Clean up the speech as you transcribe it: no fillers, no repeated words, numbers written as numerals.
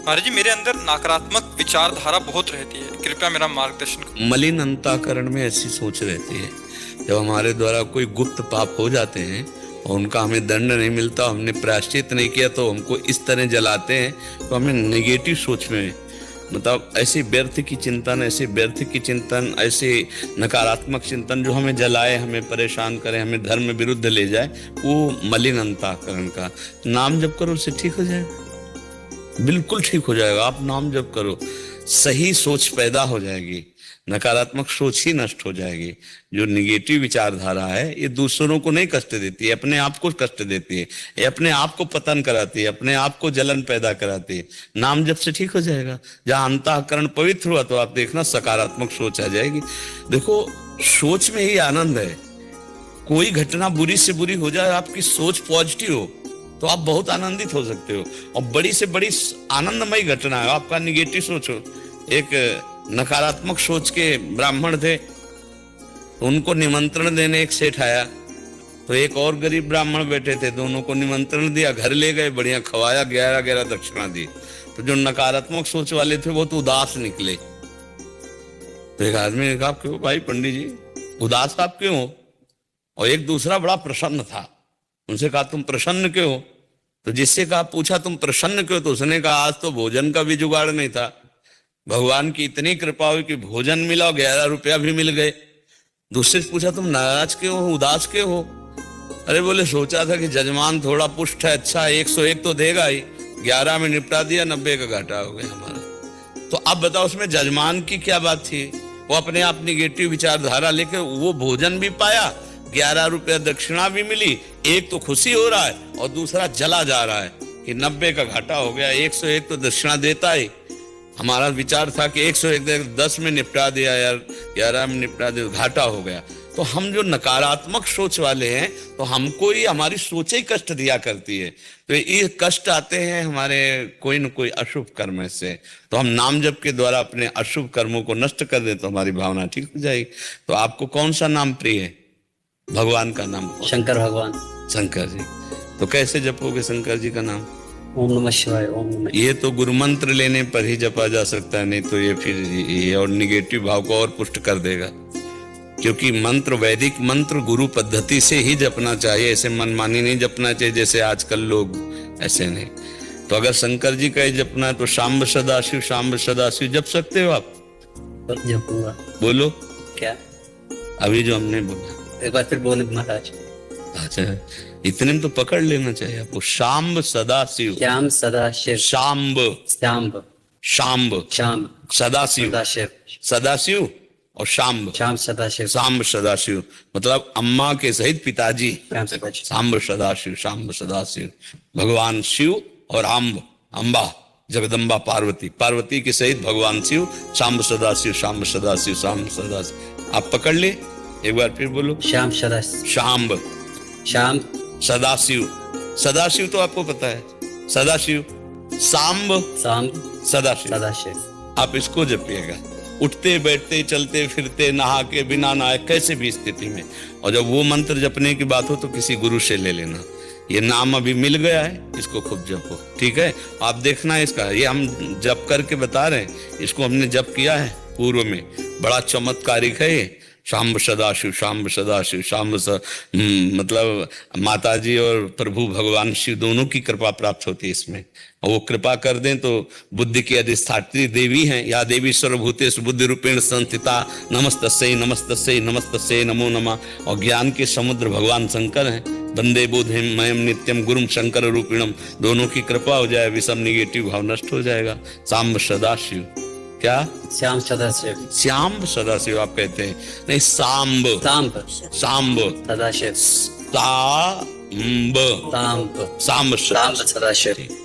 महाराज जी, मेरे अंदर नकारात्मक विचारधारा बहुत रहती है, कृपया मेरा मार्गदर्शन करें। मलिन अंतःकरण में ऐसी सोच रहती है। जब हमारे द्वारा कोई गुप्त पाप हो जाते हैं और उनका हमें दंड नहीं मिलता, हमने प्रायश्चित नहीं किया, तो हमको इस तरह जलाते हैं, तो हमें नेगेटिव सोच में, मतलब ऐसे व्यर्थ की चिंतन, ऐसे व्यर्थ की चिंतन, ऐसे नकारात्मक चिंतन जो हमें जलाए, हमें परेशान करे, हमें धर्म विरुद्ध ले जाए, वो मलिन अंतःकरण का। नाम जप करो, उससे ठीक हो जाएगा, बिल्कुल ठीक हो जाएगा। आप नाम जप करो, सही सोच पैदा हो जाएगी, नकारात्मक सोच ही नष्ट हो जाएगी। जो निगेटिव विचारधारा है ये दूसरों को नहीं कष्ट देती है, अपने आप को कष्ट देती है, ये अपने आप को पतन कराती है, अपने आप को जलन पैदा कराती है। नाम जप से ठीक हो जाएगा। जहां अंतःकरण पवित्र हुआ तो आप देखना सकारात्मक सोच आ जाएगी। देखो, सोच में ही आनंद है। कोई घटना बुरी से बुरी हो जाए, आपकी सोच पॉजिटिव हो तो आप बहुत आनंदित हो सकते हो, और बड़ी से बड़ी आनंदमय घटना है आपका निगेटिव सोच हो। एक नकारात्मक सोच के ब्राह्मण थे, तो उनको निमंत्रण देने एक सेठ आया, तो एक और गरीब ब्राह्मण बैठे थे, दोनों को निमंत्रण दिया, घर ले गए, बढ़िया खवाया, 11 दक्षिणा दी। तो जो नकारात्मक सोच वाले थे वो तो उदास निकले। तो एक आदमी ने कहा, क्यों भाई पंडित जी उदास आप क्यों हो? और एक दूसरा बड़ा प्रसन्न था, उनसे कहा तुम प्रसन्न क्यों हो? तो जिससे कहा पूछा तुम प्रसन्न क्यों, तो उसने कहा आज तो भोजन का भी जुगाड़ नहीं था, भगवान की इतनी कृपा हुई कि भोजन मिला और 11 रुपया भी मिल गए। दूसरे से पूछा तुम नाराज क्यों हो, उदास क्यों हो? अरे बोले सोचा था कि जजमान थोड़ा पुष्ट है, अच्छा 101 तो देगा ही, 11 में निपटा दिया, 90 का घाटा हो गया हमारा। तो अब बताओ उसमें जजमान की क्या बात थी? वो अपने आप निगेटिव विचारधारा लेकर वो भोजन भी पाया, 11 रुपया दक्षिणा भी मिली, एक तो खुशी हो रहा है और दूसरा जला जा रहा है कि 90 का घाटा हो गया, 101 तो दक्षिणा देता ही। हमारा विचार था कि 101 10 में निपटा दिया यार, 11 में निपटा दिया, घाटा हो गया। तो हम जो नकारात्मक सोच वाले हैं, तो हमको ही हमारी सोच ही कष्ट दिया करती है। तो ये कष्ट आते हैं हमारे कोई न कोई अशुभ कर्म से। तो हम नाम जप के द्वारा अपने अशुभ कर्मों को नष्ट कर दें तो हमारी भावना ठीक हो जाएगी। तो आपको कौन सा नाम प्रिय है? भगवान का नाम? शंकर भगवान। शंकर जी। तो कैसे जपोगे शंकर जी का नाम? ओम नमः शिवाय, ओम नमः। ये तो गुरु मंत्र लेने पर ही जपा जा सकता है, नहीं तो ये फिर ये और निगेटिव भाव को और पुष्ट कर देगा। क्योंकि मंत्र, वैदिक मंत्र गुरु पद्धति से ही जपना चाहिए, ऐसे मनमानी नहीं जपना चाहिए जैसे आजकल लोग, ऐसे नहीं। तो अगर शंकर जी का ही जपना है तो शाम्ब सदाशिव, शाम्ब सदाशिव जप सकते हो आप? जपूंगा। बोलो क्या? अभी जो हमने बोला एक बार फिर बोले महाराज। अच्छा, इतने में तो पकड़ लेना चाहिए आपको। शाम्ब सदाशिव, श्याम सदाशिव, शाम्ब, श्याम्ब, शाम्ब, श्याम सदाशिव, सदाशिव, सदाशिव और शाम्ब, श्याम सदाशिव, शाम्ब सदाशिव, मतलब अम्मा के सहित पिताजी, श्याम सदाशिव, शाम्ब सदाशिव, शाम्ब सदाशिव। भगवान शिव और अम्ब, अम्बा जगदम्बा पार्वती, पार्वती के सहित भगवान शिव, शाम्ब सदाशिव, शाम्ब सदाशिव, शाम्ब सदाशिव। आप पकड़ ले, एक बार फिर बोलो। श्याम सदाशिव, शाम्ब, श्याम सदाशिव, सदाशिव तो आपको पता है, सदाशिव, सांब, शाम सदाशिव। सदाशिव। आप इसको जपिएगा, उठते बैठते चलते फिरते नहा के बिना नहाए कैसे भी स्थिति में। और जब वो मंत्र जपने की बात हो तो किसी गुरु से ले लेना। ये नाम अभी मिल गया है, इसको खूब जपो, ठीक है? आप देखना इसका, ये हम जप करके बता रहे हैं, इसको हमने जप किया है पूर्व में, बड़ा चमत्कारिक है ये। शाम्ब सदाशिव, शाम्ब सदाशिव, शाम्ब मतलब माता जी और प्रभु भगवान शिव दोनों की कृपा प्राप्त होती है इसमें। और वो कृपा कर दें तो बुद्धि की अधिष्ठात्री देवी हैं, या देवी सर्वभूतेषु बुद्धि रूपेण संस्थिता, नमस्तस्यै नमस्तस्यै नमस्तस्यै नमो नमः। और ज्ञान के समुद्र भगवान शंकर हैं। वंदे बुद्धिं मयम नित्यम गुरुम शंकर रूपिणम। दोनों की कृपा हो जाए, विषम निगेटिव भाव नष्ट हो जाएगा। शाम्ब सदाशिव, क्या? श्याम सदाशिव, श्याम सदाशिव आप कहते हैं, नहीं सांब, सांब, सांब, सदाशिव, सांब, सांब, सांब सांब सदाशिव।